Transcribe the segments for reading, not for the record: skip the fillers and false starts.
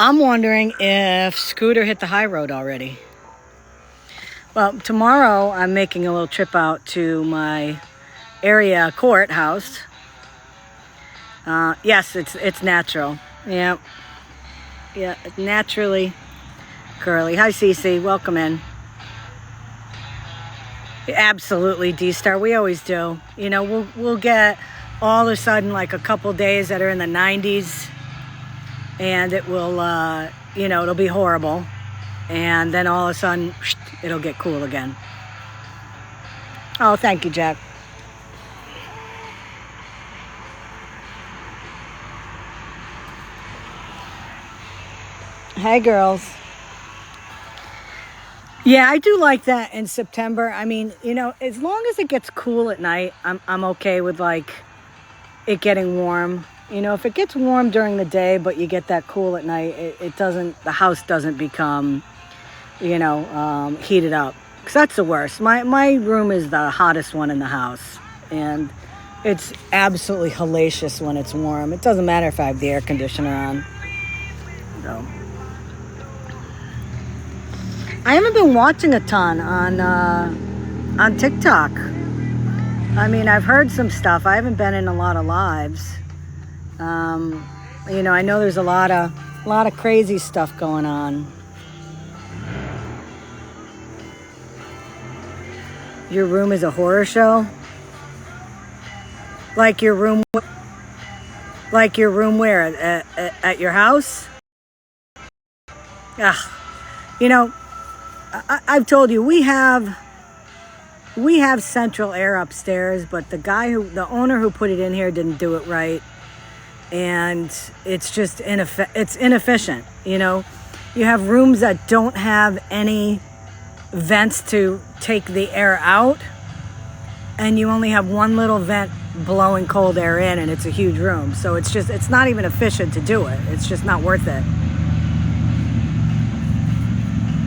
I'm wondering if Scooter hit the high road already. Well, tomorrow I'm making a little trip out to my area courthouse. Yes, it's natural. Yeah, it's naturally curly. Hi, Cece. Welcome in. Absolutely, D-Star. We always do. You know, we'll get all of a sudden like a couple days that are in the 90s, and it will, it'll be horrible. And then all of a sudden, it'll get cool again. Oh, thank you, Jack. Hey, girls. Yeah, I do like that in September. I mean, as long as it gets cool at night, I'm okay with like it getting warm. If it gets warm during the day, but you get that cool at night, the house doesn't become, heated up. Because that's the worst. My room is the hottest one in the house. And it's absolutely hellacious when it's warm. It doesn't matter if I have the air conditioner on. So. I haven't been watching a ton on TikTok. I mean, I've heard some stuff. I haven't been in a lot of lives. I know there's a lot of crazy stuff going on. Your room is a horror show? Like your room where? At your house? Ugh. I've told you, we have central air upstairs, but the owner who put it in here didn't do it right. And it's just it's inefficient. You have rooms that don't have any vents to take the air out, and you only have one little vent blowing cold air in, and it's a huge room. So it's not even efficient to do it. It's just not worth it.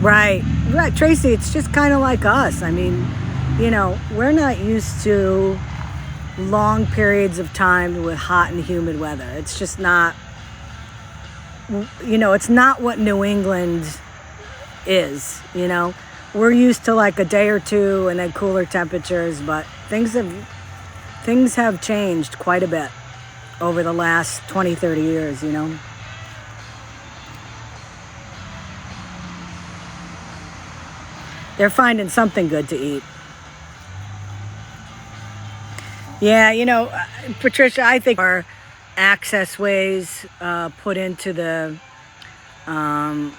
Right, Tracy, it's just kind of like us. I mean, we're not used to long periods of time with hot and humid weather. It's just not, it's not what New England is, We're used to like a day or two and then cooler temperatures, but things have changed quite a bit over the last 20, 30 years, They're finding something good to eat. Yeah, Patricia, I think our access ways put into the,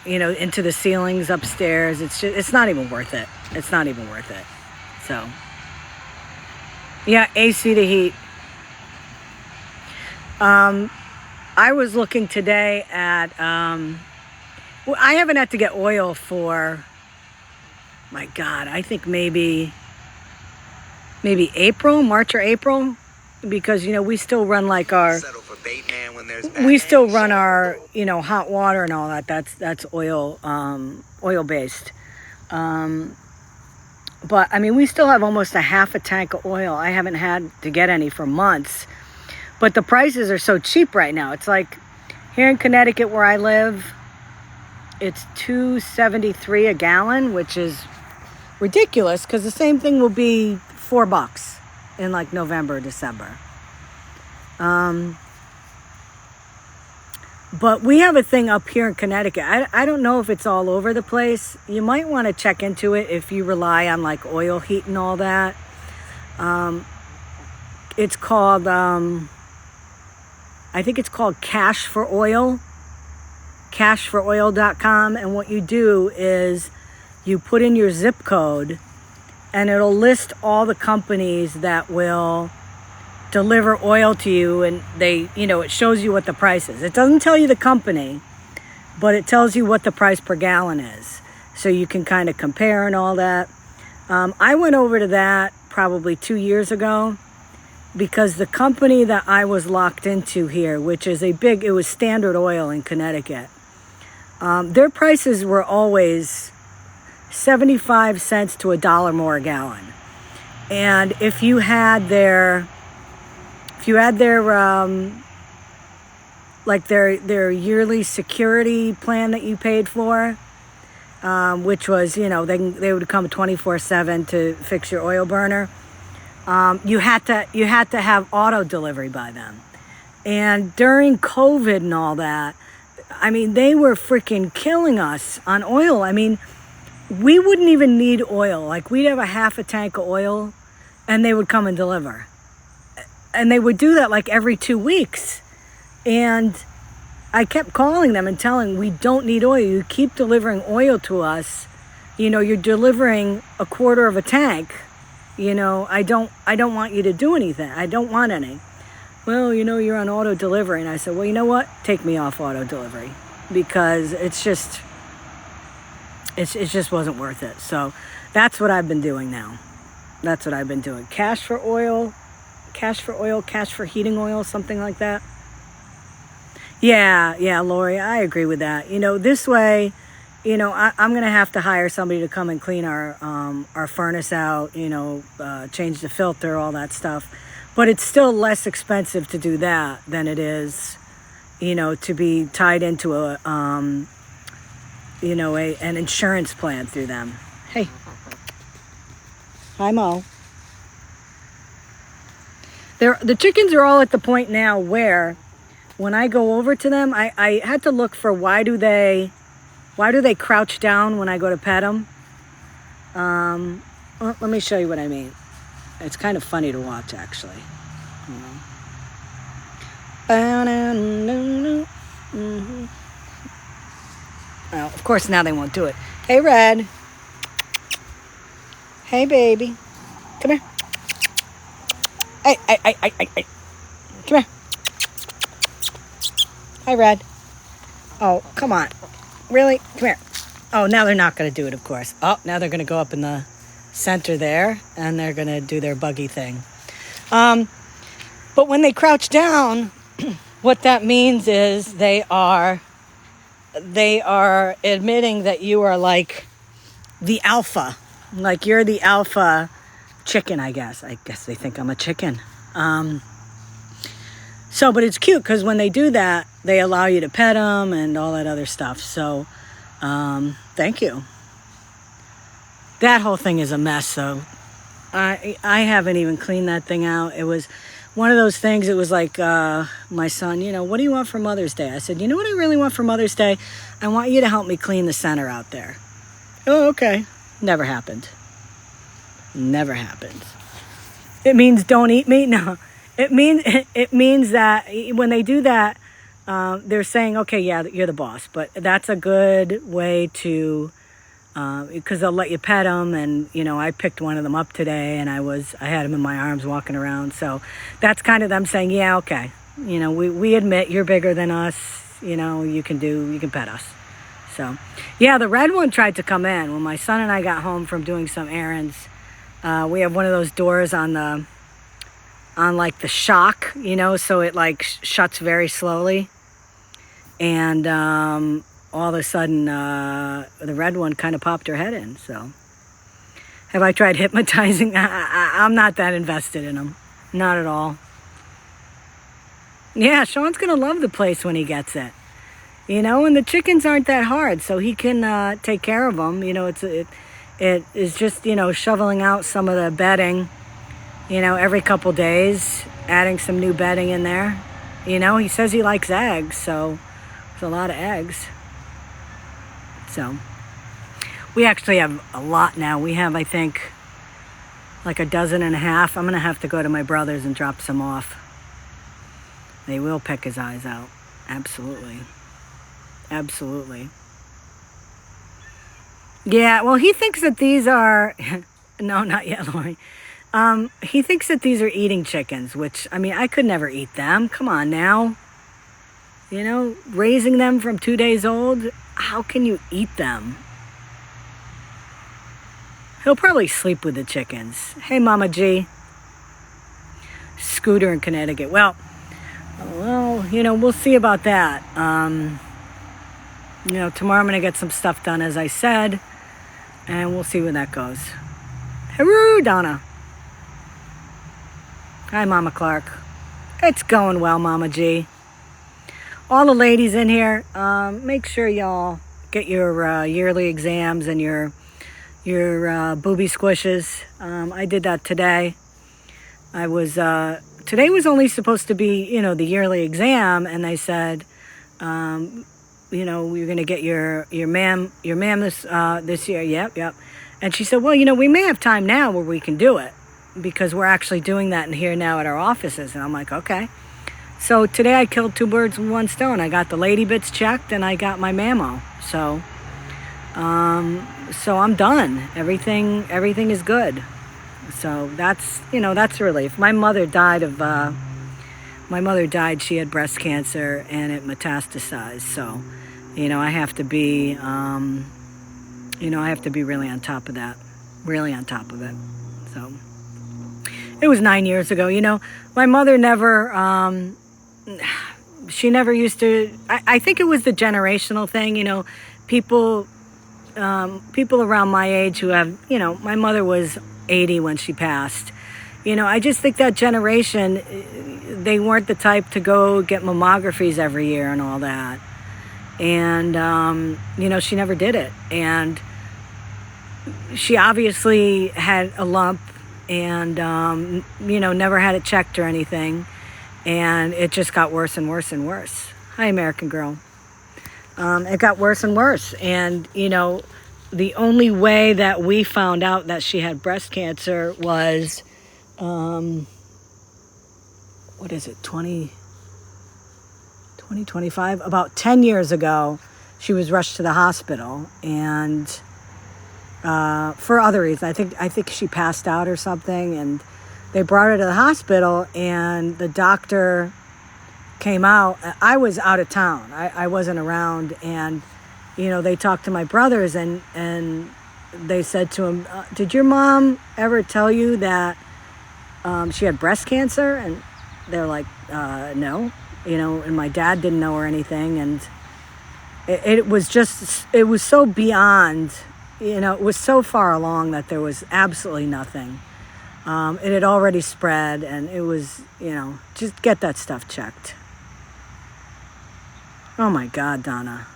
into the ceilings upstairs. It's not even worth it. It's not even worth it. So, yeah, AC to heat. I was looking today at, I haven't had to get oil for, my God, I think maybe March or April, because we still run like our hot water and all that. That's oil based. But I mean, we still have almost a half a tank of oil. I haven't had to get any for months, but the prices are so cheap right now. It's like here in Connecticut where I live, it's $2.73 a gallon, which is ridiculous because the same thing will be $4 in like November, December. But we have a thing up here in Connecticut. I don't know if it's all over the place. You might want to check into it if you rely on like oil heat and all that. It's called, I think it's called Cash for Oil, cashforoil.com. And what you do is you put in your zip code, and it'll list all the companies that will deliver oil to you, and it shows you what the price is. It doesn't tell you the company, but it tells you what the price per gallon is, so you can kind of compare and all that. I went over to that probably 2 years ago because the company that I was locked into here, which is it was Standard Oil in Connecticut, their prices were always 75 cents to $1 more a gallon. And if you had their like their yearly security plan that you paid for, which was, you know, they would come 24/7 to fix your oil burner. You had to have auto delivery by them. And during COVID and all that, I mean, they were freaking killing us on oil. I mean, we wouldn't even need oil. Like, we'd have a half a tank of oil and they would come and deliver. And they would do that like every 2 weeks. And I kept calling them and telling, we don't need oil. You keep delivering oil to us. You know, you're delivering a quarter of a tank. You know, I don't want you to do anything. I don't want any. Well, you know, you're on auto delivery. And I said, well, you know what? Take me off auto delivery, because it just wasn't worth it. So that's what I've been doing now. That's what I've been doing. Cash for oil, cash for heating oil, something like that. Yeah, Lori, I agree with that. You know, this way, you know, I'm going to have to hire somebody to come and clean our furnace out, you know, change the filter, all that stuff. But it's still less expensive to do that than it is, you know, to be tied into a, you know, an insurance plan through them. Hey. Hi, Mo. The chickens are all at the point now where when I go over to them, I had to look for why do they crouch down when I go to pet them. Well, let me show you what I mean. It's kind of funny to watch, actually. Well, of course, now they won't do it. Hey, Red. Hey, baby. Come here. Hey. Come here. Hi, Red. Oh, come on. Really? Come here. Oh, now they're not going to do it, of course. Oh, now they're going to go up in the center there, and they're going to do their buggy thing. But when they crouch down, what that means is they are admitting that you are like the alpha. Like, you're the alpha chicken, I guess. I guess they think I'm a chicken. So, but it's cute because when they do that, they allow you to pet them and all that other stuff. So, thank you. That whole thing is a mess, so I haven't even cleaned that thing out. It was one of those things. It was like my son, you know, what do you want for Mother's Day? I said, you know what I really want for Mother's Day? I want you to help me clean the center out there. Oh, okay. Never happened. Never happened. It means don't eat me? No. It means that when they do that, they're saying, okay, yeah, you're the boss. But that's a good way to, because they'll let you pet them. And, you know, I picked one of them up today and I had him in my arms walking around. So that's kind of them saying, yeah, okay. You know, we admit you're bigger than us. You know, you can pet us. So, yeah, the red one tried to come in. When my son and I got home from doing some errands, we have one of those doors on like the shock, you know, so it like shuts very slowly. And all of a sudden, the red one kind of popped her head in. So, have I tried hypnotizing? I'm not that invested in them. Not at all. Yeah, Sean's going to love the place when he gets it. You know, and the chickens aren't that hard, so he can take care of them. You know, it is just, you know, shoveling out some of the bedding, you know, every couple days, adding some new bedding in there. You know, he says he likes eggs, so there's a lot of eggs. So, we actually have a lot now. We have, I think, like 12 and a half. I'm going to have to go to my brother's and drop some off. They will peck his eyes out. Absolutely. Absolutely. Yeah, well, he thinks that these are... No, not yet, Lori. He thinks that these are eating chickens, which, I mean, I could never eat them. Come on now. You know, raising them from 2 days old, how can you eat them? He'll probably sleep with the chickens. Hey, Mama G. Scooter in Connecticut. Well, you know, we'll see about that. You know, tomorrow I'm going to get some stuff done, as I said, and we'll see where that goes. Hello, Donna. Hi, Mama Clark. It's going well, Mama G. all the ladies in here, make sure y'all get your yearly exams and your booby squishes. I did that today. Today was only supposed to be, the yearly exam, and they said, you're going to get your mam this year. Yep. And she said, well, we may have time now where we can do it because we're actually doing that in here now at our offices. And I'm like, okay. So today I killed two birds with one stone. I got the lady bits checked and I got my mammo. So I'm done. Everything is good. So that's a relief. My mother died. She had breast cancer and it metastasized. So, I have to be, really on top of that, really on top of it. So it was 9 years ago. My mother never, she never used to, I think it was the generational thing, people around my age who have, my mother was 80 when she passed. I just think that generation, they weren't the type to go get mammographies every year and all that. And, she never did it. And she obviously had a lump and, never had it checked or anything. And it just got worse and worse and worse. Hi, American Girl. It got worse and worse. And, the only way that we found out that she had breast cancer was, 2025? About 10 years ago, she was rushed to the hospital. And for other reasons, I think she passed out or something. And they brought her to the hospital, and the doctor came out. I was out of town. I wasn't around. And, they talked to my brothers and they said to him, did your mom ever tell you that she had breast cancer? And they're like, no. And my dad didn't know or anything. And it was so beyond, it was so far along that there was absolutely nothing. It had already spread, and it was, just get that stuff checked. Oh my God, Donna.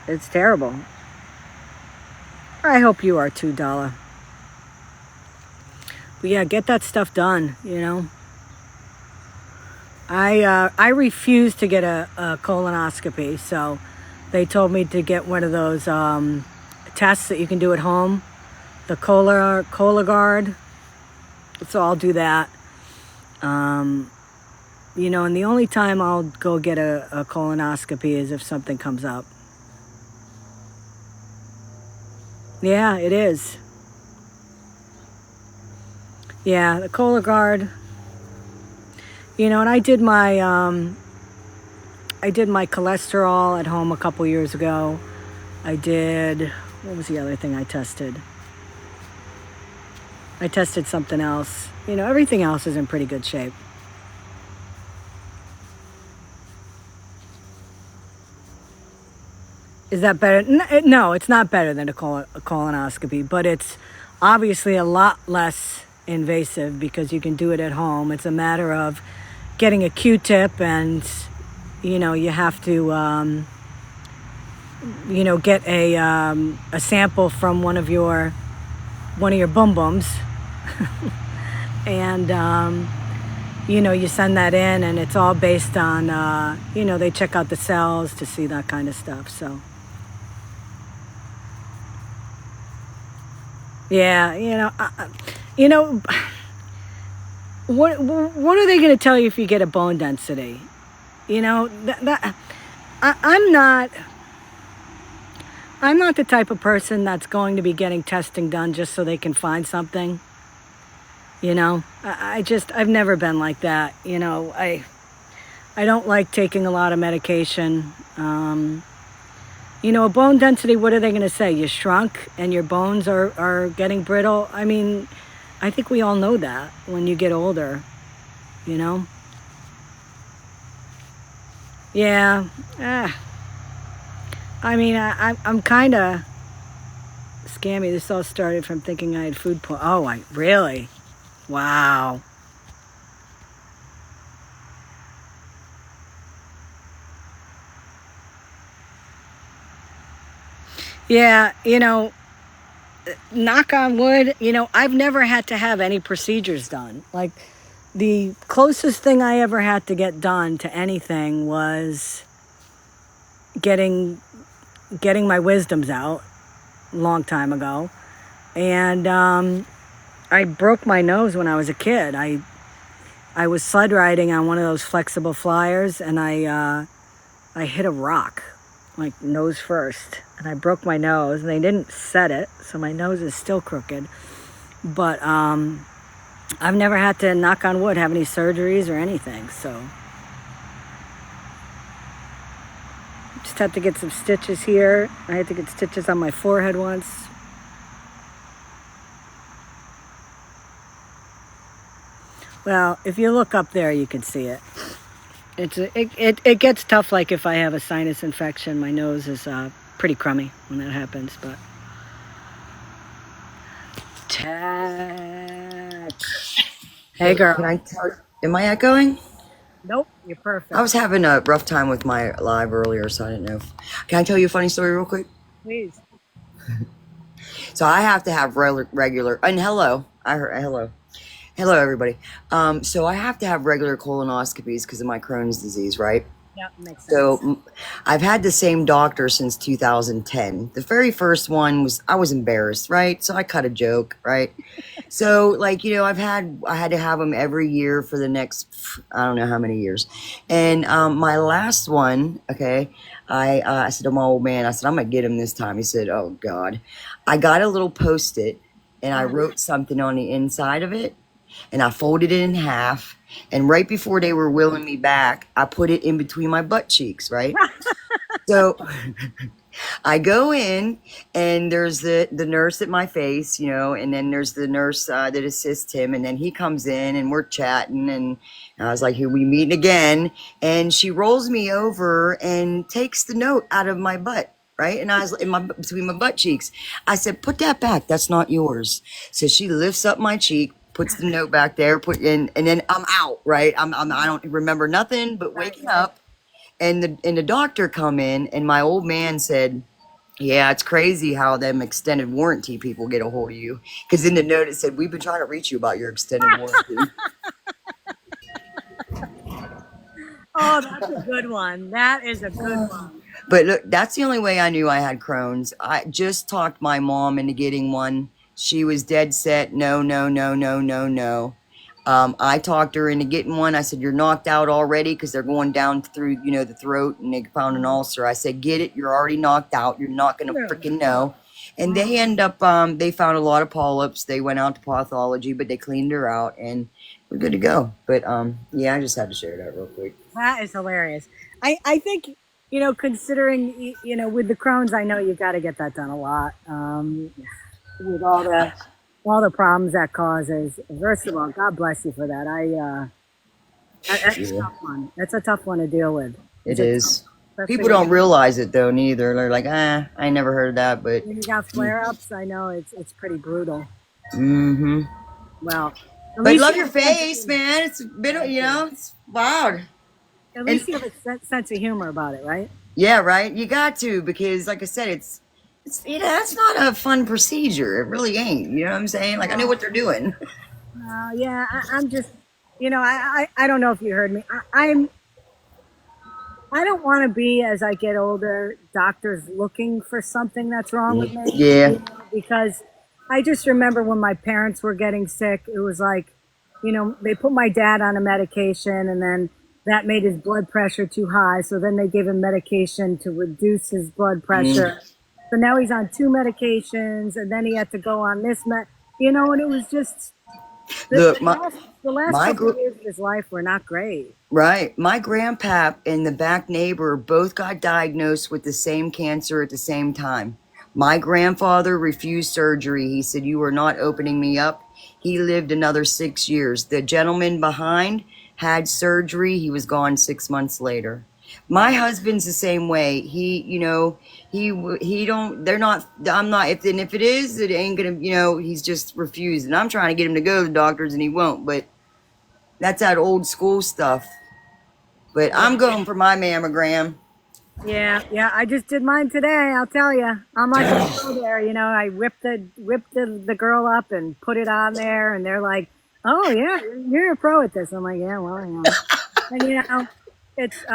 It's terrible. I hope you are too, Dalla. But yeah, get that stuff done, I refused to get a colonoscopy, so they told me to get one of those tests that you can do at home, the Cologuard. So I'll do that. And the only time I'll go get a colonoscopy is if something comes up. Yeah, it is. Yeah, the Cologuard. And I did my cholesterol at home a couple years ago. What was the other thing I tested? I tested something else. Everything else is in pretty good shape. Is that better? No, it's not better than a colonoscopy, but it's obviously a lot less invasive because you can do it at home. It's a matter of getting a Q-tip and, you have to, get a sample from one of your bum-bums. And, you send that in and it's all based on, they check out the cells to see that kind of stuff. So, yeah, what are they going to tell you if you get a bone density? I'm not the type of person that's going to be getting testing done just so they can find something. I've never been like that. I don't like taking a lot of medication. A bone density, what are they going to say? You shrunk and your bones are getting brittle? I mean, I think we all know that when you get older, Yeah. I'm kind of Scammy, this all started from thinking I had food poisoning. Oh, I really? Wow. Yeah, knock on wood, I've never had to have any procedures done. Like, the closest thing I ever had to get done to anything was getting my wisdoms out a long time ago. And I broke my nose when I was a kid. I was sled riding on one of those flexible flyers, and I hit a rock, like nose first, and I broke my nose, and they didn't set it, so my nose is still crooked. But I've never had to, knock on wood, have any surgeries or anything, so just had to get some stitches here. I had to get stitches on my forehead once. Well, if you look up there, you can see it. It gets tough. Like if I have a sinus infection, my nose is pretty crummy when that happens. But hey, girl. Can I tell? Am I echoing? Nope, you're perfect. I was having a rough time with my live earlier, so I didn't know. Can I tell you a funny story real quick? Please. So I have to have regular. And hello, I heard hello. Hello, everybody. So I have to have regular colonoscopies because of my Crohn's disease, right? Yeah, makes sense. So I've had the same doctor since 2010. The very first one was, I was embarrassed, right? So I cut a joke, right? So like, I had to have them every year for the next, I don't know how many years. And my last one, okay, I said to my old man, I said, I'm going to get him this time. He said, oh God. I got a little Post-it and I wrote something on the inside of it. And I folded it in half, and right before they were wheeling me back, I put it in between my butt cheeks, right? So I go in, and there's the nurse at my face, and then there's the nurse that assists him, and then he comes in, and we're chatting, and I was like, here we meeting again, and she rolls me over and takes the note out of my butt. Right. And I was between my butt cheeks. I said, put that back. That's not yours. So she lifts up my cheek, puts the note back there, and then I'm out. Right. I don't remember nothing but waking up, and the doctor come in, and my old man said, yeah, it's crazy how them extended warranty people get a hold of you. Because in the note it said, we've been trying to reach you about your extended warranty. Oh, that's a good one. That is a good one. But look, that's the only way I knew I had Crohn's. I just talked my mom into getting one. She was dead set. No, no, no, no, no, no. I talked her into getting one. I said, you're knocked out already because they're going down through, the throat, and they found an ulcer. I said, get it. You're already knocked out. You're not going to freaking know. And they end up, they found a lot of polyps. They went out to pathology, but they cleaned her out, and we're good to go. But yeah, I just had to share that real quick. That is hilarious. I think, considering, with the Crohn's, I know you've got to get that done a lot. With all the problems that causes. First of all, God bless you for that. That's a tough one. That's a tough one to deal with. It is. People don't realize it though, neither. They're like, I never heard of that, but when you got flare-ups, I know it's pretty brutal. Mm-hmm. Well, but love your face, man. It's been, it's wild. At least you have a sense of humor about it, right? Yeah, right. You got to, because like I said, it's that's not a fun procedure. It really ain't. You know what I'm saying? Like, I know what they're doing. Yeah, I'm just, I don't know if you heard me. I don't want to be, as I get older, doctors looking for something that's wrong with me. Yeah. Because I just remember when my parents were getting sick, it was like, they put my dad on a medication, and then that made his blood pressure too high. So then they gave him medication to reduce his blood pressure. So now he's on 2 medications, and then he had to go on this and it was just the last couple of years of his life were not great. Right. My grandpa and the back neighbor both got diagnosed with the same cancer at the same time. My grandfather refused surgery. He said, you are not opening me up. He lived another 6 years. The gentleman behind had surgery. He was gone 6 months later. My husband's the same way. He don't. They're not. I'm not. If it is, it ain't gonna. He's just refused, and I'm trying to get him to go to the doctors, and he won't. But that's that old school stuff. But Yeah. I'm going for my mammogram. Yeah, yeah. I just did mine today. I'll tell you, I'm like a pro there. I whipped the girl up and put it on there, and they're like, "Oh yeah, you're a pro at this." I'm like, "Yeah, well, I am." And it's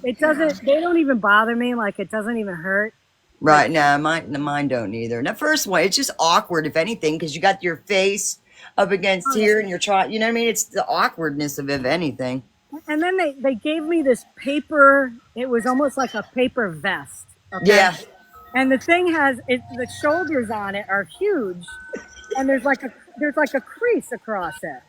it doesn't. They don't even bother me. Like it doesn't even hurt. Like Right now, mine don't either. And the first one, it's just awkward, if anything, because you got your face up against oh, here, and you're trying. You know what I mean? It's the awkwardness of it, if anything. and then they gave me this paper. It was almost like a paper vest. Okay. Yeah. And the thing has the shoulders on it are huge, and there's like a crease across it.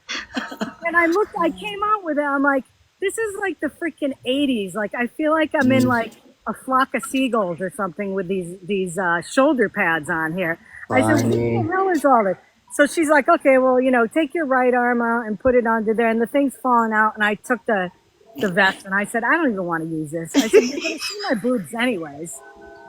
And I came out with it. I'm like, this is like the freaking 80s. Like I feel like I'm in like a flock of seagulls or something with these shoulder pads on here. I said, what Funny. the hell is all this? So she's like, okay, well, take your right arm out and put it onto there. And the thing's falling out. And I took the vest and I said, I don't even want to use this. I said, you're going to see my boobs anyways.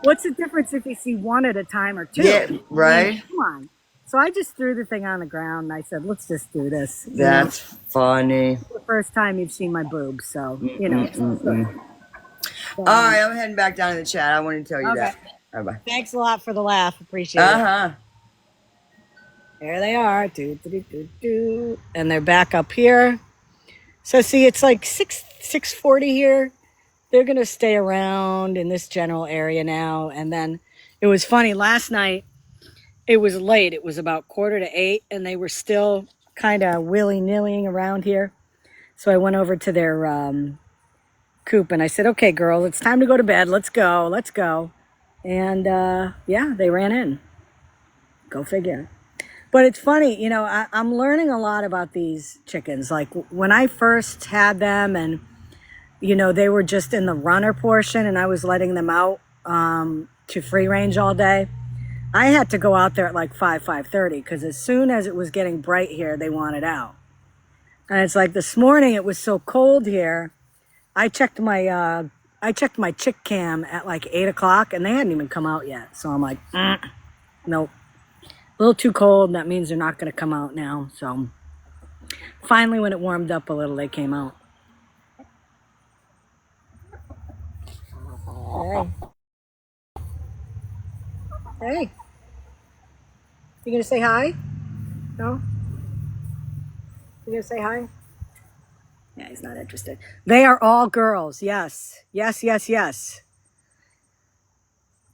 What's the difference if you see one at a time or two? Yeah. I mean, Right. come on. So I just threw the thing on the ground and I said, let's just do this. That's funny. It's the first time you've seen my boobs. So, Mm-mm-mm. All right, I'm heading back down to the chat. I wanted to tell you Okay. that. Bye bye. Thanks a lot for the laugh. Appreciate Uh it. huh. There they are. Do, do, do, do, do. And they're back up here. So see, it's like 6:40 here. They're going to stay around in this general area now. And then it was funny. Last night, it was late. It was about 7:45. And they were still kind of willy-nillying around here. So I went over to their coop and I said, okay, girls, it's time to go to bed. Let's go. Let's go. And yeah, they ran in. Go figure. But it's funny, I'm learning a lot about these chickens. Like when I first had them and, they were just in the runner portion and I was letting them out to free range all day. I had to go out there at like 5:30 because as soon as it was getting bright here, they wanted out. And it's like this morning, it was so cold here. I checked my chick cam at like 8 o'clock and they hadn't even come out yet. So I'm like, nope. A little too cold. That means they're not going to come out now. So finally, when it warmed up a little, they came out. Hey. Hey. You going to say hi? No? You going to say hi? Yeah, he's not interested. They are all girls. Yes. Yes, yes, yes.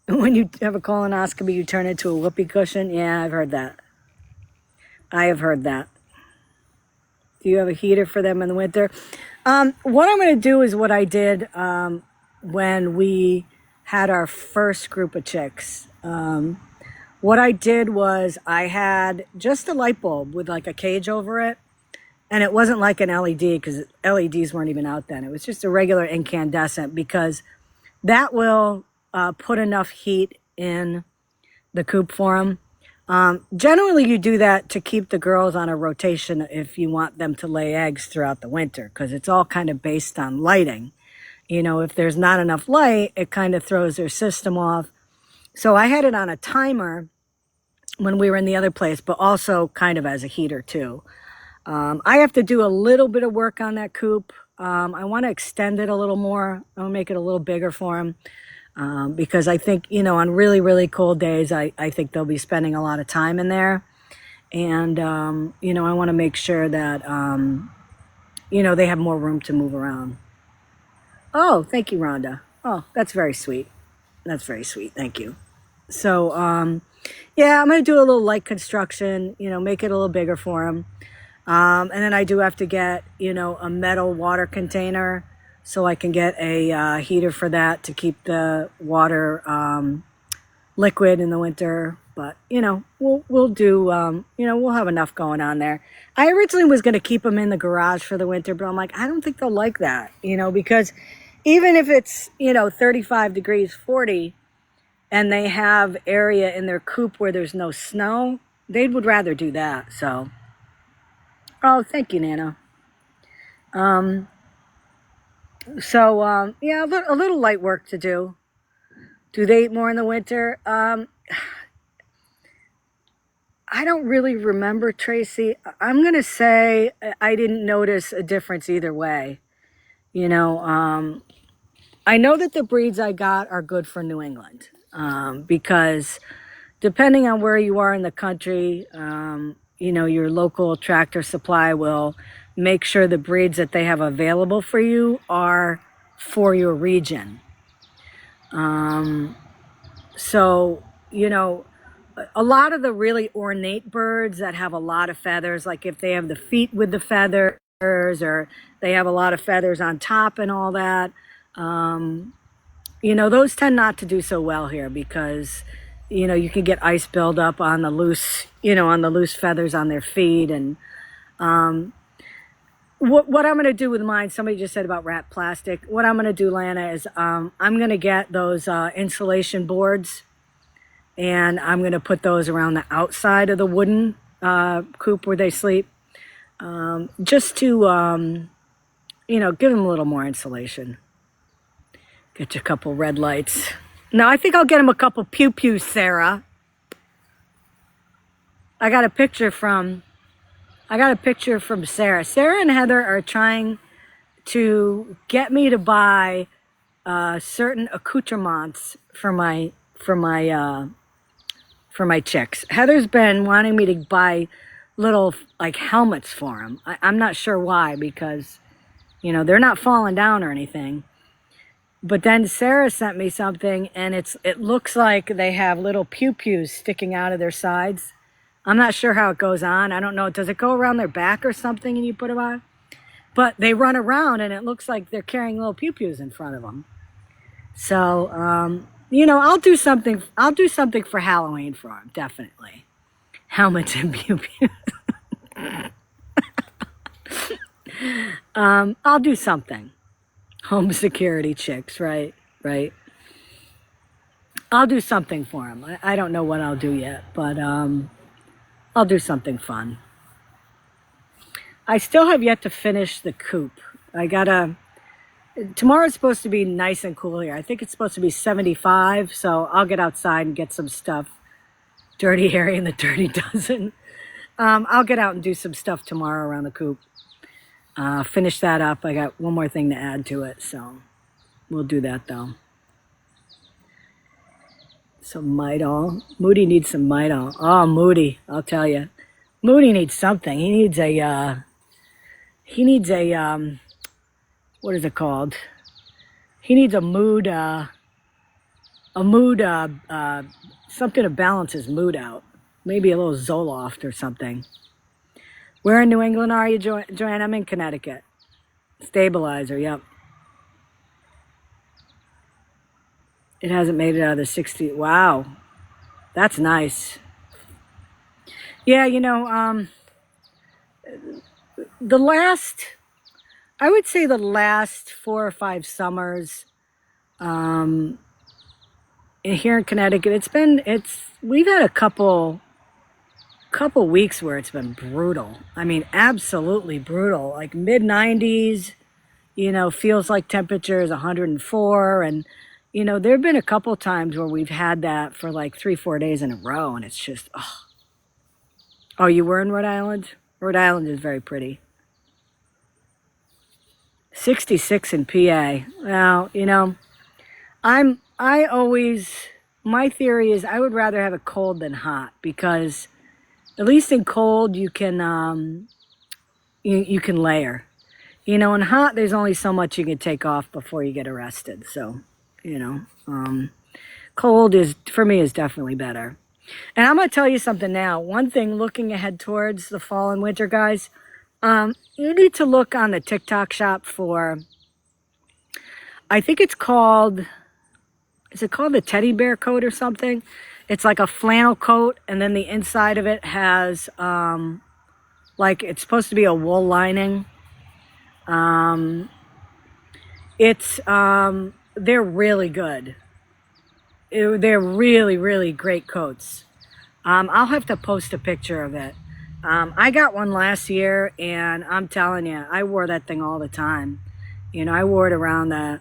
When you have a colonoscopy, you turn into a whoopee cushion. Yeah, I've heard that. I have heard that. Do you have a heater for them in the winter? What I'm going to do is what I did when we had our first group of chicks. What I did was I had just a light bulb with like a cage over it. And it wasn't like an LED because LEDs weren't even out then. It was just a regular incandescent because that will put enough heat in the coop for them. Generally, you do that to keep the girls on a rotation if you want them to lay eggs throughout the winter because it's all kind of based on lighting. If there's not enough light, it kind of throws their system off. So I had it on a timer when we were in the other place, but also kind of as a heater too. I have to do a little bit of work on that coop. I want to extend it a little more. I want to make it a little bigger for them. Because I think, on really, really cold days, I think they'll be spending a lot of time in there. And, I want to make sure that, they have more room to move around. Oh, thank you, Rhonda. Oh, that's very sweet. That's very sweet. Thank you. So, yeah, I'm going to do a little light construction, make it a little bigger for them. And then I do have to get, a metal water container so I can get a heater for that to keep the water liquid in the winter. But, we'll do, we'll have enough going on there. I originally was going to keep them in the garage for the winter, but I'm like, I don't think they'll like that, because even if it's, 35 degrees, 40, and they have area in their coop where there's no snow, they would rather do that. So, oh, thank you, Nana. So yeah, a little light work to do. Do they eat more in the winter? I don't really remember, Tracy. I'm gonna say I didn't notice a difference either way. You know, I know that the breeds I got are good for New England, because depending on where you are in the country, you know, your local tractor supply will make sure the breeds that they have available for you are for your region. So, you know, a lot of the really ornate birds that have a lot of feathers, like if they have the feet with the feathers or they have a lot of feathers on top and all that, you know, those tend not to do so well here because, you know, you can get ice buildup on the loose, you know, on the loose feathers on their feet. And what I'm going to do with mine, somebody just said about wrap plastic. What I'm going to do, Lana, is I'm going to get those insulation boards and I'm going to put those around the outside of the wooden coop where they sleep, just to, you know, give them a little more insulation. Get you a couple red lights. No, I think I'll get them a couple pew-pews, Sarah. I got a picture from Sarah. Sarah and Heather are trying to get me to buy certain accoutrements for my chicks. Heather's been wanting me to buy little like helmets for them. I'm not sure why, because you know they're not falling down or anything. But then Sarah sent me something, and it looks like they have little pew-pews sticking out of their sides. I'm not sure how it goes on. I don't know. Does it go around their back or something and you put them on? But they run around, and it looks like they're carrying little pew-pews in front of them. So, you know, I'll do something for Halloween for them, definitely. Helmets and pew-pews. I'll do something. Home security chicks, right? I'll do something for them. I don't know what I'll do yet, but I'll do something fun. I still have yet to finish the coop. Tomorrow's supposed to be nice and cool here. I think it's supposed to be 75, so I'll get outside and get some stuff. Dirty Harry and the Dirty Dozen. I'll get out and do some stuff tomorrow around the coop. Finish that up. I got one more thing to add to it, so we'll do that though. Some Midol. Moody needs some Midol. Oh, Moody, I'll tell you. Moody needs something. He needs a, what is it called? He needs a mood, something to balance his mood out. Maybe a little Zoloft or something. Where in New England are you, Joanne? I'm in Connecticut. Stabilizer, yep. It hasn't made it out of the 60. Wow. That's nice. Yeah, you know, I would say the last 4 or 5 summers, here in Connecticut, we've had a couple weeks where it's been brutal. I mean, absolutely brutal. Like mid 90s, you know, feels like temperature is 104. And, you know, there have been a couple times where we've had that for like 3-4 days in a row. And it's just, oh, you were in Rhode Island? Rhode Island is very pretty. 66 in PA. Well, you know, my theory is I would rather have it cold than hot, because at least in cold you can you can layer. You know, in hot there's only so much you can take off before you get arrested. So, you know, cold is for me is definitely better. And I'm gonna tell you something now. One thing, looking ahead towards the fall and winter, guys, you need to look on the TikTok shop for, I think it's called, is it called the teddy bear coat or something? It's like a flannel coat, and then the inside of it has, like, it's supposed to be a wool lining. They're really good. They're really, really great coats. I'll have to post a picture of it. I got one last year, and I'm telling you, I wore that thing all the time. You know, I wore it around the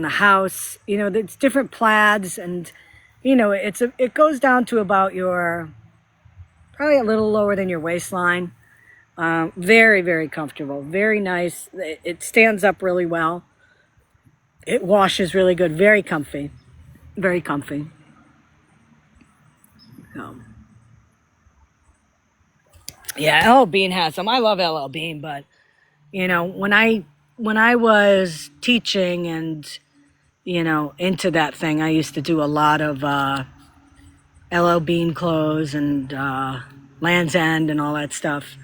house. You know, it's different plaids, and you know, it goes down to about your probably a little lower than your waistline. Very, very comfortable, very nice. It stands up really well. It washes really good. Very comfy, very comfy. So, yeah, LL Bean has some. I love LL Bean, but you know, when I was teaching and you know into that thing, I used to do a lot of LL Bean clothes and Land's End and all that stuff.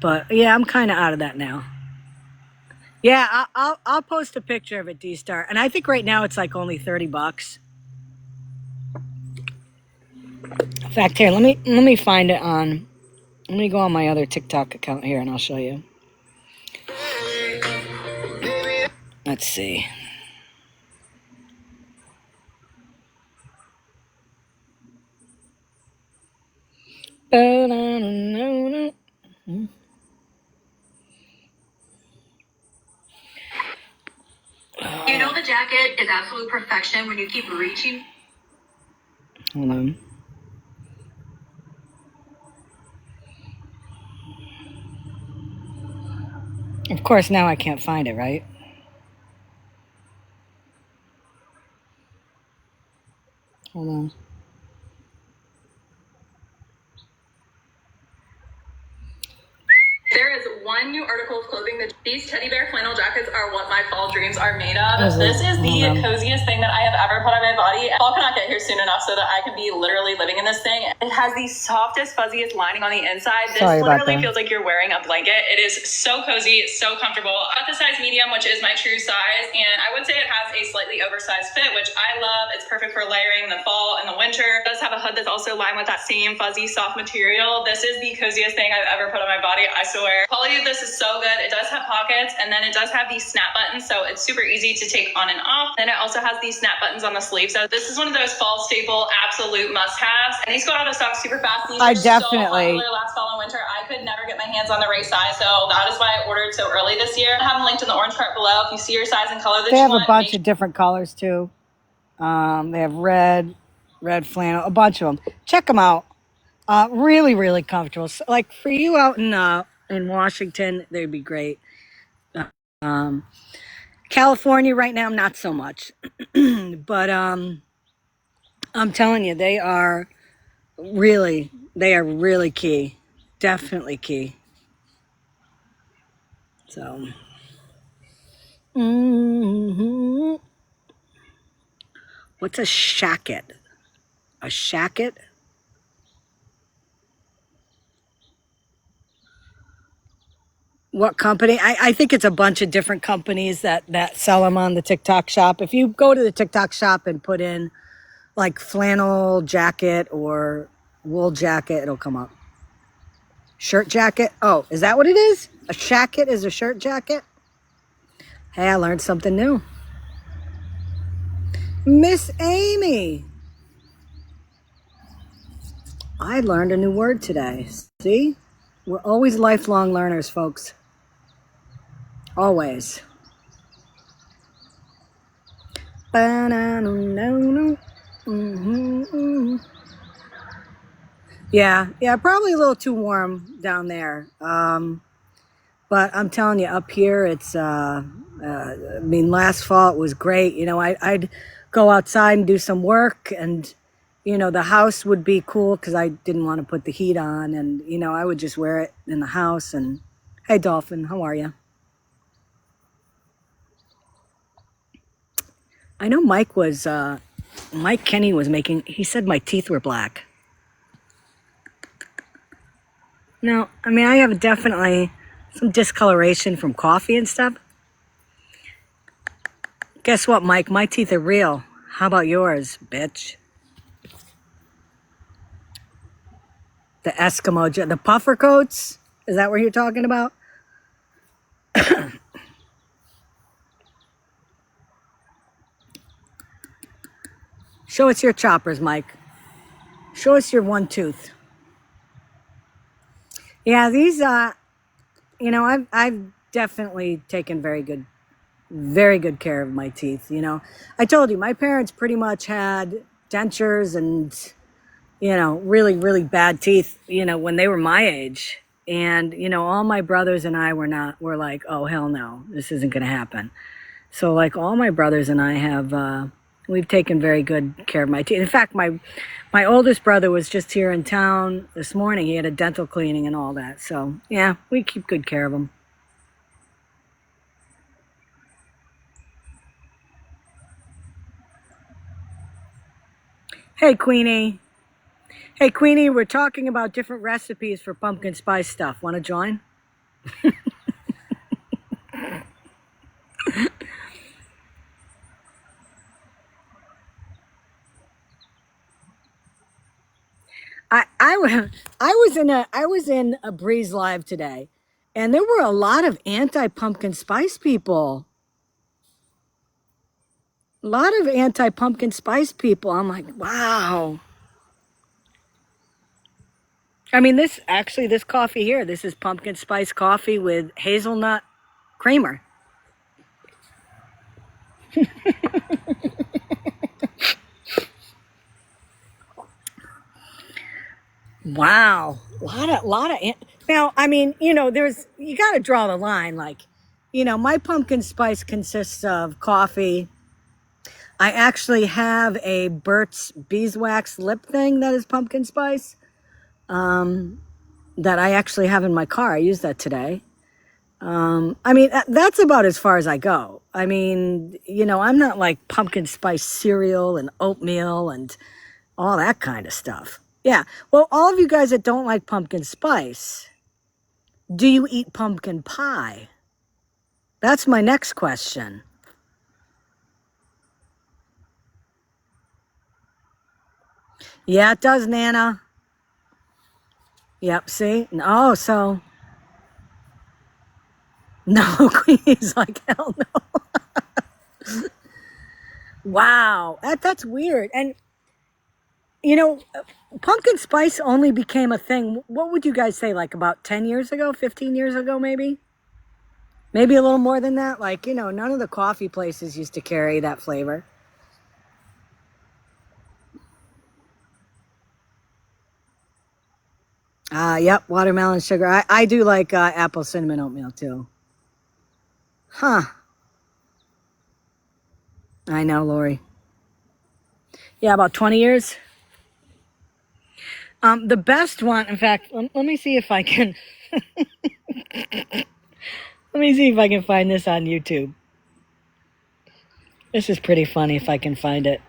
But yeah, I'm kind of out of that now. Yeah, I'll post a picture of it, D Star, and I think right now it's like only $30. In fact, here let me find it on. Let me go on my other TikTok account here, and I'll show you. Let's see. You know the jacket is absolute perfection when you keep reaching. Hold on. Of course, now I can't find it, right? Hold on. There is one new article of clothing that these teddy bear flannel jackets are what my fall dreams are made of. This is the coziest thing that I have ever put on my body. Fall cannot get here soon enough so that I can be literally living in this thing. It has the softest, fuzziest lining on the inside. This literally feels like you're wearing a blanket. It is so cozy, so comfortable. I got the size medium, which is my true size, and I would say it has a slightly oversized fit, which I love. It's perfect for layering in the fall and the winter. It does have a hood that's also lined with that same fuzzy, soft material. This is the coziest thing I've ever put on my body, I swear. Quality of this is so good. It does have pockets, and then it does have these snap buttons, so it's super easy to take on and off. Then it also has these snap buttons on the sleeve, so this is one of those fall staple absolute must-haves. And these go out of stock super fast. These are so popular last fall and winter. I could never get my hands on the right size, so that is why I ordered so early this year. I have them linked in the orange cart below. If you see your size and color that they you have want, a bunch of different colors too. They have red flannel, a bunch of them. Check them out. Really, really comfortable. So, like for you out in Washington, they'd be great. California right now, not so much. But I'm telling you, they are really key. Definitely key. So, what's a shacket? A shacket? What company? I think it's a bunch of different companies that sell them on the TikTok shop. If you go to the TikTok shop and put in like flannel jacket or wool jacket, it'll come up. Shirt jacket. Oh, is that what it is? A shacket is a shirt jacket? Hey, I learned something new. Miss Amy. I learned a new word today. See? We're always lifelong learners, folks. Always. Yeah, probably a little too warm down there. But I'm telling you, up here, it's, I mean, last fall it was great. You know, I'd go outside and do some work, and, you know, the house would be cool because I didn't want to put the heat on. And, you know, I would just wear it in the house. And, hey, Dolphin, how are you? I know Mike Kenny was he said my teeth were black. No, I mean, I have definitely some discoloration from coffee and stuff. Guess what, Mike? My teeth are real. How about yours, bitch? The Eskimo, the puffer coats? Is that what you're talking about? Show us your choppers, Mike. Show us your one tooth. Yeah, these, you know, I've definitely taken very good care of my teeth. You know, I told you, my parents pretty much had dentures and, you know, really, really bad teeth, you know, when they were my age. And, you know, all my brothers and I were like, oh, hell no, this isn't going to happen. So like all my brothers and I have, we've taken very good care of my teeth. In fact, my oldest brother was just here in town this morning. He had a dental cleaning and all that. So yeah, we keep good care of them. Hey, Queenie. Hey, Queenie, we're talking about different recipes for pumpkin spice stuff. Want to join? I was in a Breeze Live today, and there were a lot of anti-pumpkin spice people. A lot of anti-pumpkin spice people. I'm like, wow. I mean, this coffee here, this is pumpkin spice coffee with hazelnut creamer. Wow. Now, I mean, you know, you got to draw the line. Like, you know, my pumpkin spice consists of coffee. I actually have a Burt's Beeswax lip thing that is pumpkin spice. That I actually have in my car. I used that today. I mean, that's about as far as I go. I mean, you know, I'm not like pumpkin spice cereal and oatmeal and all that kind of stuff. Yeah. Well, all of you guys that don't like pumpkin spice, do you eat pumpkin pie? That's my next question. Yeah, it does, Nana. Yep, see? Oh, so... No, Queenie's like, hell no. Wow, that's weird. And, you know, pumpkin spice only became a thing, what would you guys say, like about 10 years ago, 15 years ago, maybe? Maybe a little more than that? Like, you know, none of the coffee places used to carry that flavor. Yep, watermelon sugar. I do like apple cinnamon oatmeal, too. Huh. I know, Lori. Yeah, about 20 years. The best one, in fact, let me see if I can... Let me see if I can find this on YouTube. This is pretty funny if I can find it.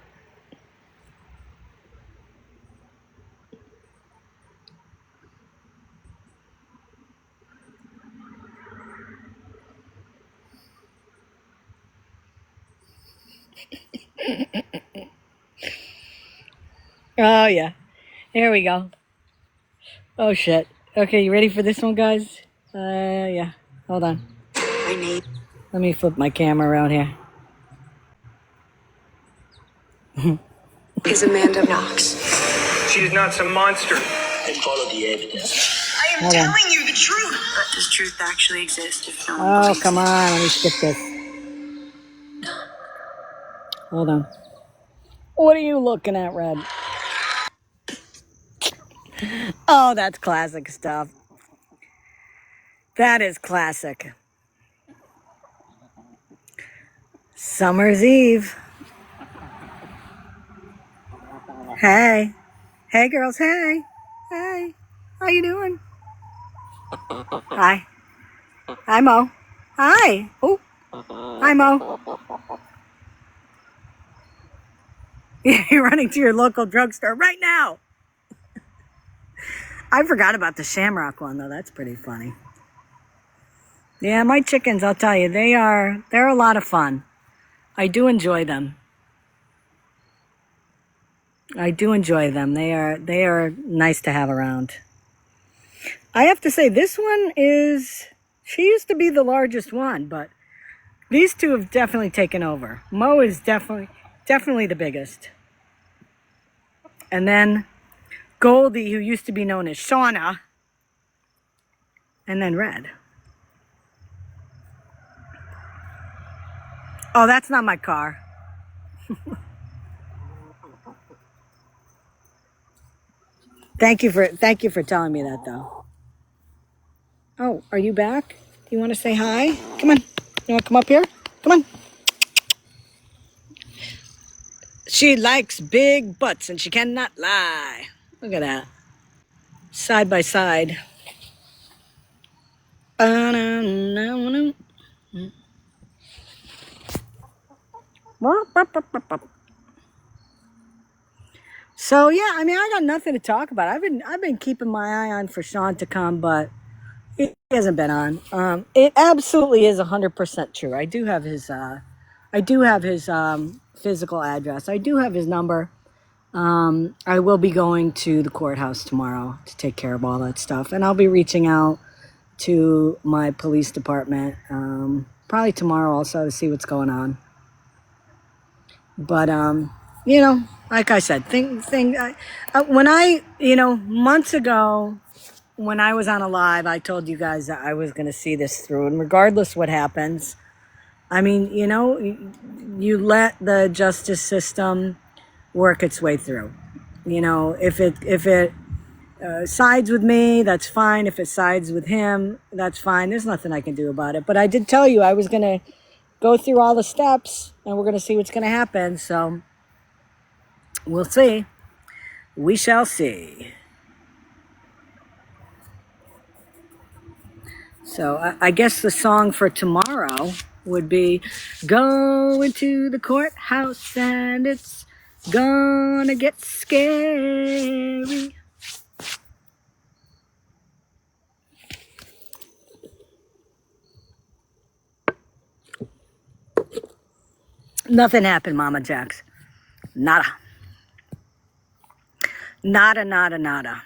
Oh, yeah. Here we go. Oh, shit. Okay, you ready for this one, guys? Yeah. Hold on. Let me flip my camera around here. Is Amanda Knox. She is not some monster. And follow the evidence. I am Hold on. telling you the truth. But does truth actually exist if no one Oh, believes come it? on. Let me skip this. Hold on. What are you looking at, Red? Oh, that's classic stuff. That is classic. Summer's Eve. Hey. Hey, girls. Hey. Hey. How you doing? Hi. Hi, Mo. Hi. Oh. Hi, Mo. You're running to your local drugstore right now. I forgot about the Shamrock one, though. That's pretty funny. Yeah, my chickens, I'll tell you, they're a lot of fun. I do enjoy them. I do enjoy them. They are nice to have around. I have to say, this one she used to be the largest one, but these two have definitely taken over. Mo is definitely the biggest. And then Goldie, who used to be known as Shauna, and then Red. Oh, that's not my car. Thank you for telling me that though. Oh, are you back? Do you want to say hi? Come on. You want to come up here? Come on. She likes big butts and she cannot lie. Look at that. Side by side. So yeah, I mean, I got nothing to talk about. I've been keeping my eye on for Sean to come, but he hasn't been on. It absolutely is 100% true. I do have his physical address. I do have his number. I will be going to the courthouse tomorrow to take care of all that stuff, and I'll be reaching out to my police department probably tomorrow also to see what's going on. But you know, like I said, when months ago when I was on a live, I told you guys that I was going to see this through, and regardless what happens, I mean, you let the justice system work its way through. If it sides with me, that's fine. If it sides with him, that's fine. There's nothing I can do about it. But I did tell you I was going to go through all the steps, and we're going to see what's going to happen. So we'll see. We shall see. So I guess the song for tomorrow would be going to the courthouse and it's gonna get scary. Nothing happened, Mama Jax. Nada. Nada, nada, nada.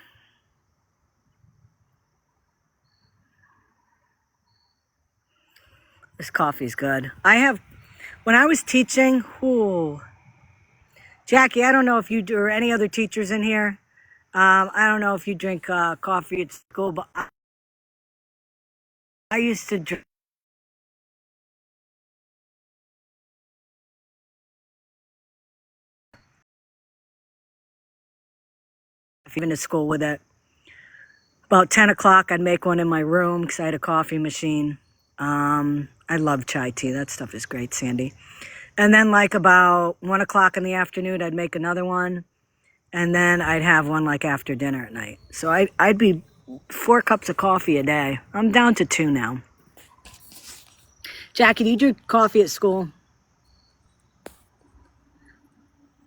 This coffee's good. When I was teaching, Jackie, I don't know if you do, or any other teachers in here. I don't know if you drink coffee at school, but I used to drink. Even to school with it. About 10 o'clock, I'd make one in my room because I had a coffee machine. I love chai tea. That stuff is great, Sandy. And then like about 1 o'clock in the afternoon, I'd make another one. And then I'd have one like after dinner at night. So I'd be 4 cups of coffee a day. I'm down to 2 now. Jackie, do you drink coffee at school?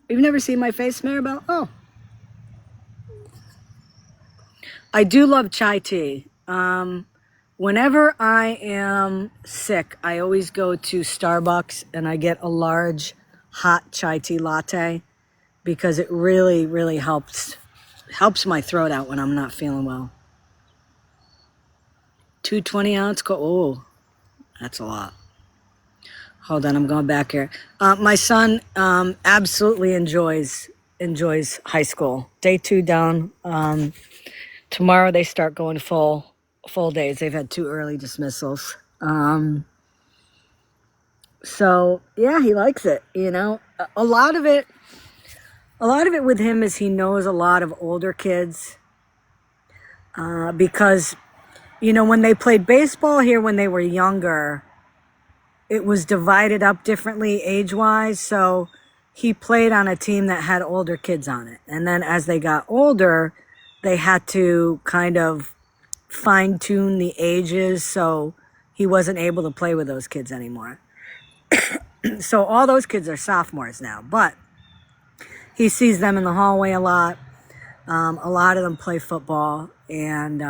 You've never seen my face, Maribel? Oh. I do love chai tea. Whenever I am sick, I always go to Starbucks and I get a large hot chai tea latte because it really, really helps my throat out when I'm not feeling well. 2 20-ounce oh, that's a lot. Hold on, I'm going back here. My son absolutely enjoys high school. Day 2 down. Tomorrow they start going full days. They've had 2 early dismissals. So yeah, he likes it. A lot of it with him is he knows a lot of older kids because when they played baseball here when they were younger, it was divided up differently age-wise. So he played on a team that had older kids on it, and then as they got older, they had to kind of fine-tune the ages, so he wasn't able to play with those kids anymore. So all those kids are sophomores now, but he sees them in the hallway a lot. A lot of them play football, and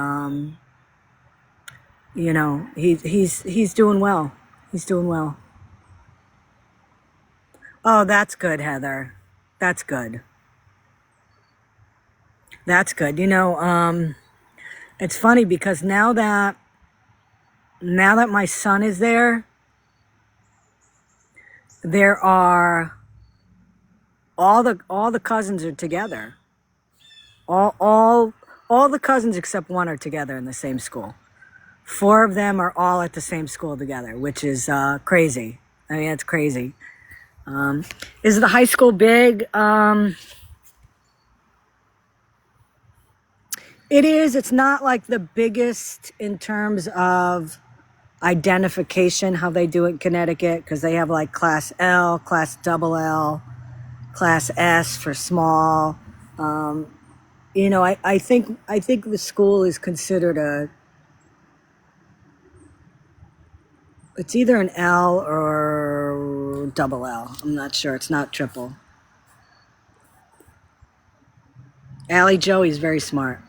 he's doing well. He's doing well. Oh, that's good, Heather. That's good. That's good. It's funny because now that my son is there are all the cousins are together. All the cousins except one are together in the same school. 4 of them are all at the same school together, which is crazy. I mean, it's crazy. Is the high school big? It is. It's not like the biggest in terms of identification, how they do it in Connecticut, because they have like class L, class double L, class S for small. I think the school is considered it's either an L or double L. I'm not sure. It's not triple. Allie Joey's very smart.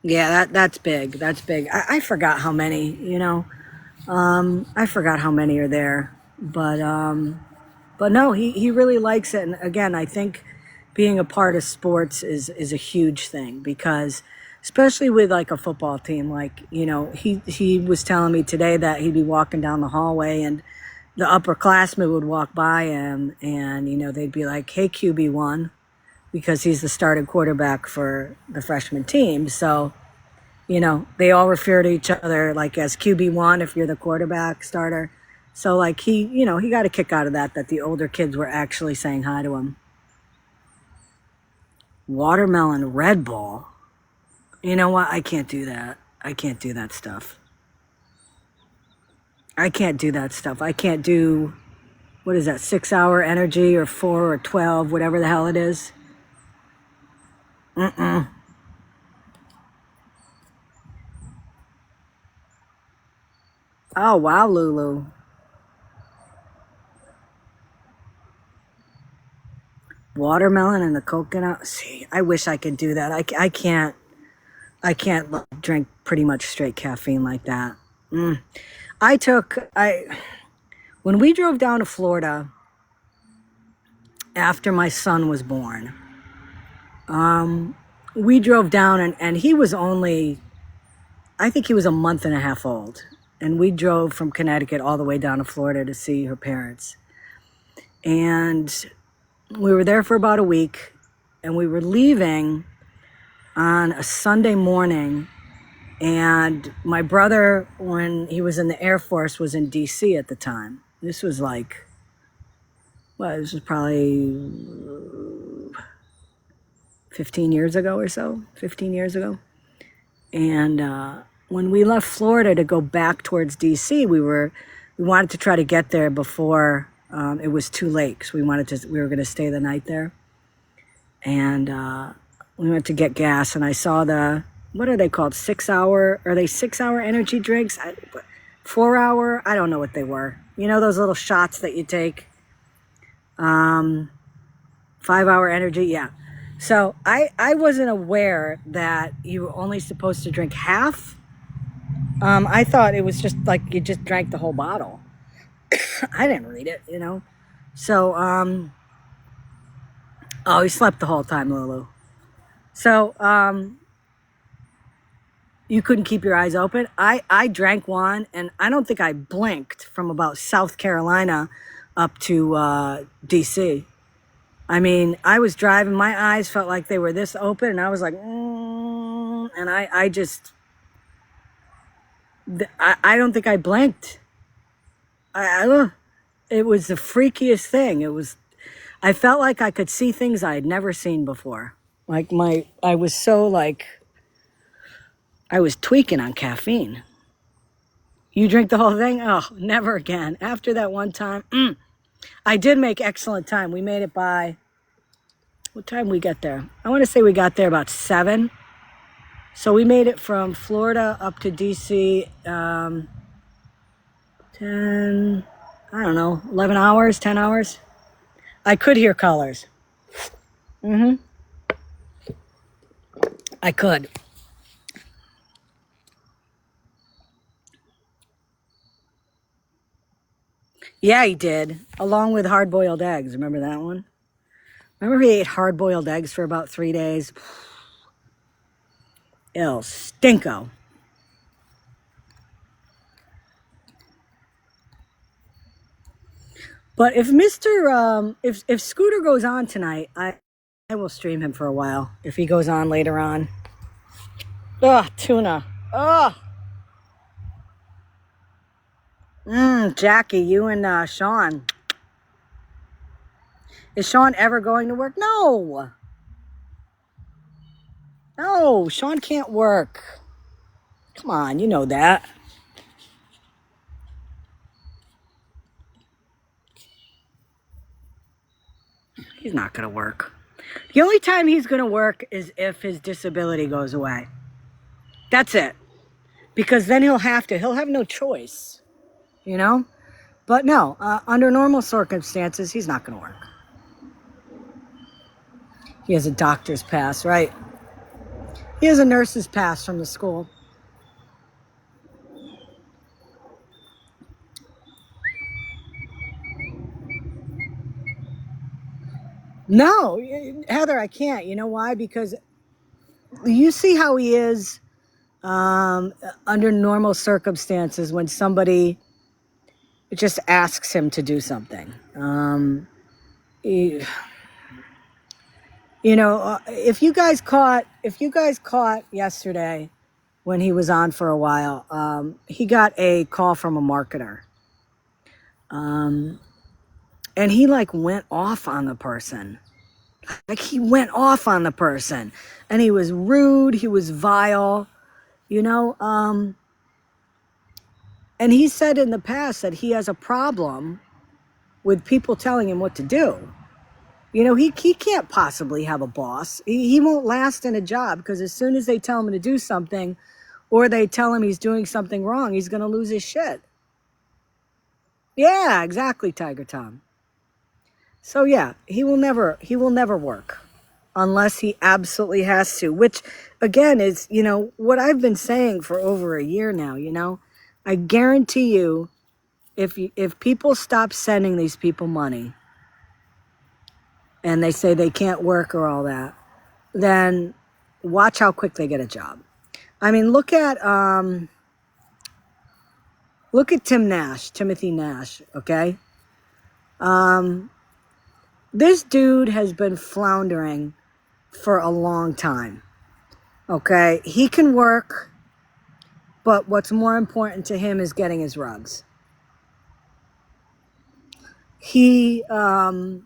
Yeah, that's big. That's big. I forgot how many, I forgot how many are there. But no, he really likes it. And again, I think being a part of sports is a huge thing, because especially with like a football team, like, he was telling me today that he'd be walking down the hallway and the upperclassmen would walk by him and, they'd be like, hey, QB1, because he's the starting quarterback for the freshman team. So, they all refer to each other like as QB1 if you're the quarterback starter. So like he got a kick out of that the older kids were actually saying hi to him. Watermelon Red Bull. You know what? I can't do that. I can't do that stuff. I can't do, what is that, 6 hour energy or 4 or 12, whatever the hell it is. Oh, wow, Lulu. Watermelon and the coconut. See, I wish I could do that. I can't drink pretty much straight caffeine like that. When we drove down to Florida after my son was born, we drove down and he was only, I think he was a month and a half old. And we drove from Connecticut all the way down to Florida to see her parents. And we were there for about a week, and we were leaving on a Sunday morning. And my brother, when he was in the Air Force, was in DC at the time. This was probably 15 years ago or so, 15 years ago. And when we left Florida to go back towards DC, we wanted to try to get there before it was too late, because we were going to stay the night there. And we went to get gas, and I saw what are they called? 6 hour? Are they 6 hour energy drinks? 4 hour? I don't know what they were. Those little shots that you take. 5 hour energy. Yeah. So I wasn't aware that you were only supposed to drink half. I thought it was just like you just drank the whole bottle. I didn't read it, So, oh, he slept the whole time, Lulu. So, you couldn't keep your eyes open. I drank one, and I don't think I blinked from about South Carolina up to DC. I mean, I was driving, my eyes felt like they were this open, and I was like, and I don't think I blinked. It was the freakiest thing. I felt like I could see things I had never seen before. Like I was so I was tweaking on caffeine. You drink the whole thing? Oh, never again. After that one time, I did make excellent time. We made it by, what time did we get there? I want to say we got there about 7. So we made it from Florida up to DC, 10, I don't know, 11 hours, 10 hours. I could hear colors. I could. Yeah, he did. Along with hard-boiled eggs. Remember that one? Remember he ate hard-boiled eggs for about 3 days? Il stinko. But if if Scooter goes on tonight, I will stream him for a while. If he goes on later on. Ugh, tuna. Ugh. Jackie, you and Sean. Is Sean ever going to work? No. No, Sean can't work. Come on, you know that. He's not going to work. The only time he's going to work is if his disability goes away. That's it. Because then he'll have no choice, you know? But no, under normal circumstances, he's not going to work. He has a doctor's pass, right? He has a nurse's pass from the school. No, Heather, I can't. You know why? Because you see how he is under normal circumstances when somebody just asks him to do something. He, if you guys caught yesterday when he was on for a while, he got a call from a marketer. And he went off on the person. He went off on the person. And he was rude, he was vile, and he said in the past that he has a problem with people telling him what to do. He can't possibly have a boss. He won't last in a job because as soon as they tell him to do something or they tell him he's doing something wrong, he's going to lose his shit. Yeah, exactly, Tiger Tom. So yeah, he will never work unless he absolutely has to, which again is, what I've been saying for over a year now, I guarantee you if people stop sending these people money and they say they can't work or all that, then watch how quick they get a job. I mean, look at Timothy Nash, okay? This dude has been floundering for a long time, okay? He can work, but what's more important to him is getting his rugs. He's not on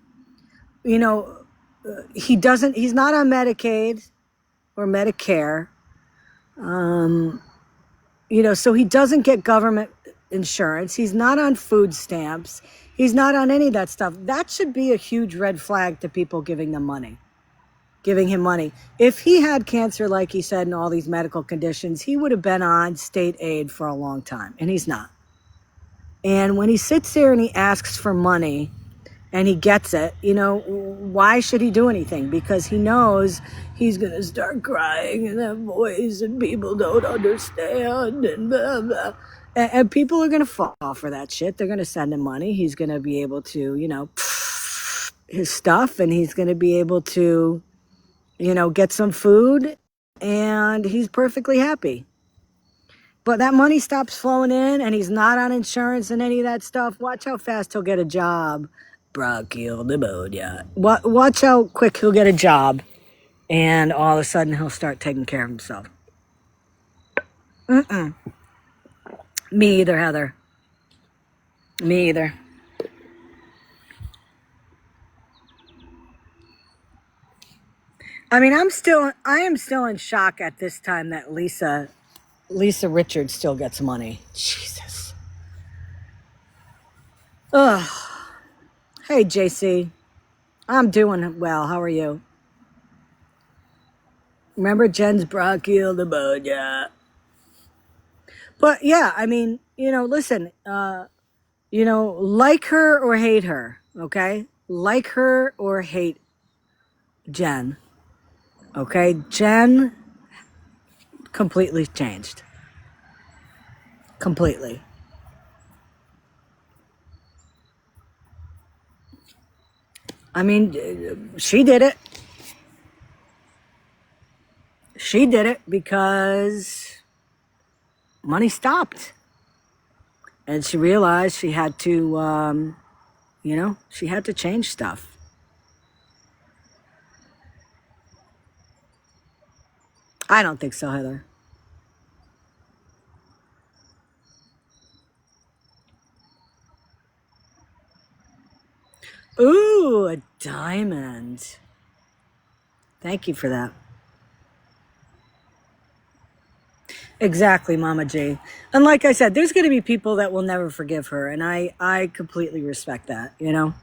Medicaid or Medicare, so he doesn't get government insurance. He's not on food stamps. He's not on any of that stuff. That should be a huge red flag to people giving him money. If he had cancer, like he said, and all these medical conditions, he would have been on state aid for a long time, and he's not. And when he sits there and he asks for money and he gets it, why should he do anything? Because he knows he's going to start crying and have voice and people don't understand and blah, blah. And people are going to fall for that shit. They're going to send him money. He's going to be able to, his stuff, and he's going to be able to, get some food, and he's perfectly happy. But that money stops flowing in and he's not on insurance and any of that stuff. Watch how fast he'll get a job. Watch how quick he'll get a job and all of a sudden he'll start taking care of himself. Me either, Heather. Me either. I mean, I am still in shock at this time that Lisa Richards still gets money. Jesus. Ugh. Hey, JC. I'm doing well. How are you? Remember Jen's bronchial pneumonia? But yeah, I mean, listen, like her or hate her, okay? Like her or hate Jen, okay? Jen completely changed. Completely. I mean, she did it. She did it because money stopped. And she realized she had to, she had to change stuff. I don't think so, Heather. Diamond. Thank you for that. Exactly, Mama G. And like I said, there's going to be people that will never forgive her, and I completely respect that, you know.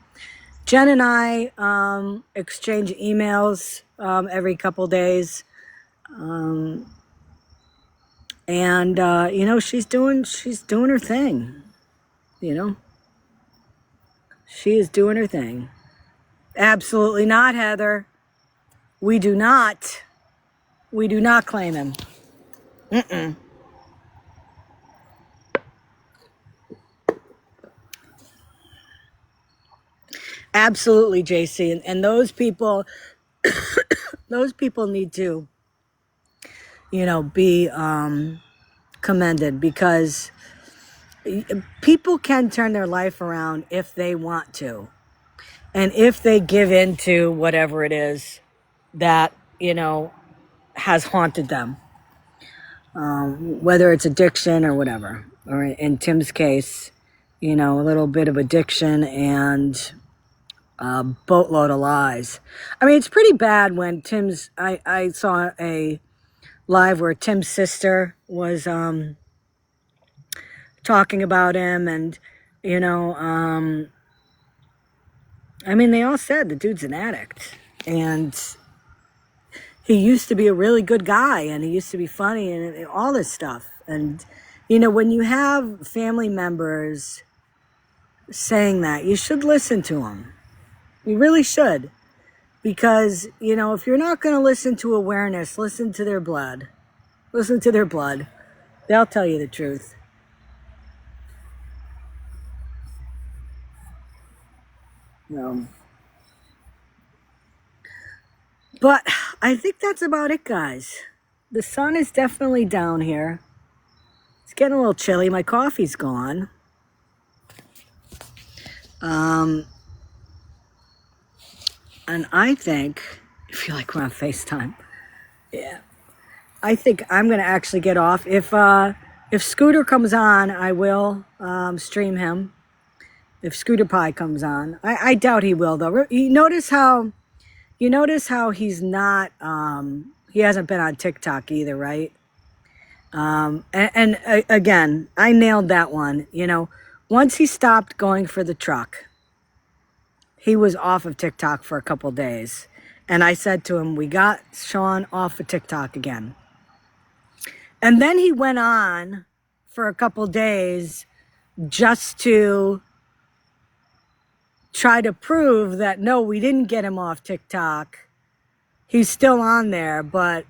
Jen and I exchange emails every couple days, and you know, she's doing her thing, you know. She is doing her thing. Absolutely not, Heather. We do not claim him. Mm-mm. Absolutely, JC. And those people, need to, you know, be commended, because people can turn their life around if they want to. And if they give in to whatever it is that, you know, has haunted them, whether it's addiction or whatever, or in Tim's case, you know, a little bit of addiction and a boatload of lies. I mean, it's pretty bad when I saw a live where Tim's sister was talking about him, and, you know, I mean, they all said the dude's an addict, and he used to be a really good guy, and he used to be funny, and all this stuff. And, you know, when you have family members saying that, you should listen to them. You really should. Because, you know, if you're not going to listen to awareness, listen to their blood. Listen to their blood. They'll tell you the truth. But I think that's about it, guys. The sun is definitely down here. It's getting a little chilly. My coffee's gone. And I think, I feel like we're on FaceTime. Yeah. I think I'm going to actually get off. If Scooter comes on, I will stream him. If Scooter Pie comes on. I doubt he will, though. You notice how he's not, he hasn't been on TikTok either, right? Again, I nailed that one. You know, once he stopped going for the truck, he was off of TikTok for a couple days. And I said to him, we got Sean off of TikTok again. And then he went on for a couple days just to try to prove that, no, we didn't get him off TikTok. He's still on there, but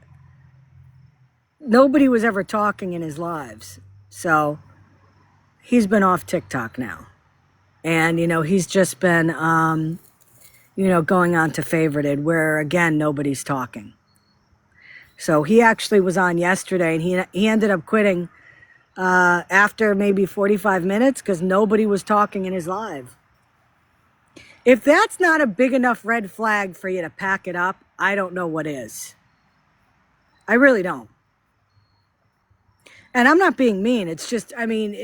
nobody was ever talking in his lives. So he's been off TikTok now. And, you know, he's just been, you know, going on to Favorited, where, again, nobody's talking. So he actually was on yesterday, and he ended up quitting after maybe 45 minutes because nobody was talking in his live. If that's not a big enough red flag for you to pack it up, I don't know what is. I really don't. And I'm not being mean. It's just, I mean,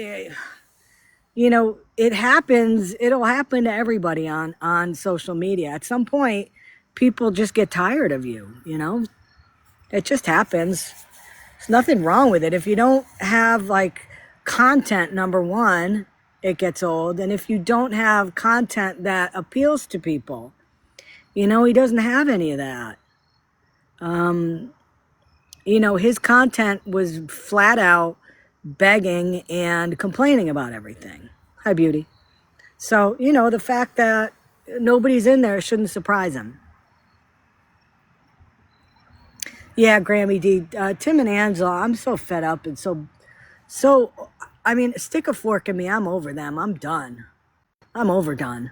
you know, it happens. It'll happen to everybody on social media. At some point, people just get tired of you, you know? It just happens. There's nothing wrong with it. If you don't have, like, content, number one, it gets old. And if you don't have content that appeals to people, you know, he doesn't have any of that. You know, his content was flat out begging and complaining about everything. Hi, Beauty. So, you know, the fact that nobody's in there shouldn't surprise him. Yeah, Grammy D. Tim and Angela, I'm so fed up and so, I mean, stick a fork in me. I'm over them. I'm done. I'm overdone.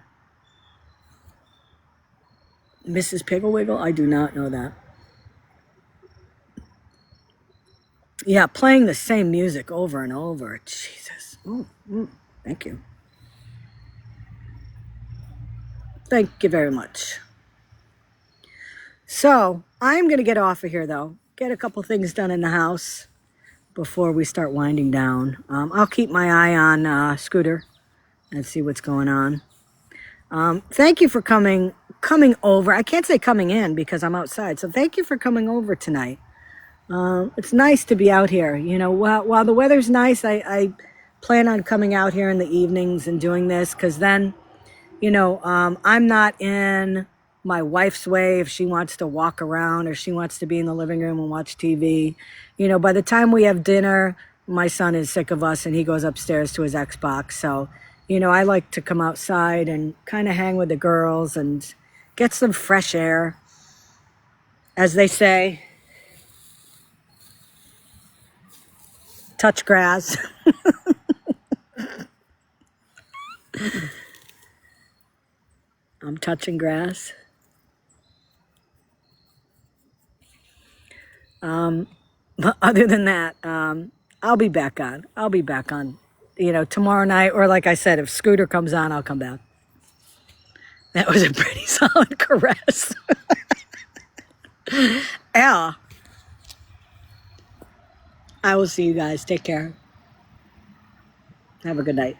Mrs. Pigglewiggle? I do not know that. Yeah, playing the same music over and over. Jesus. Thank you. Thank you very much. So, I'm going to get off of here, though. Get a couple things done in the house before we start winding down. I'll keep my eye on Scooter and see what's going on. Thank you for coming coming over. I can't say coming in because I'm outside. So thank you for coming over tonight. It's nice to be out here. You know, while the weather's nice, I plan on coming out here in the evenings and doing this because then, you know, I'm not in my wife's way if she wants to walk around or she wants to be in the living room and watch TV. You know, by the time we have dinner, my son is sick of us and he goes upstairs to his Xbox. So, you know, I like to come outside and kind of hang with the girls and get some fresh air, as they say. Touch grass. I'm touching grass. But other than that, I'll be back on. You know, tomorrow night, or like I said, if Scooter comes on, I'll come back. That was a pretty solid caress. Yeah. I will see you guys. Take care. Have a good night.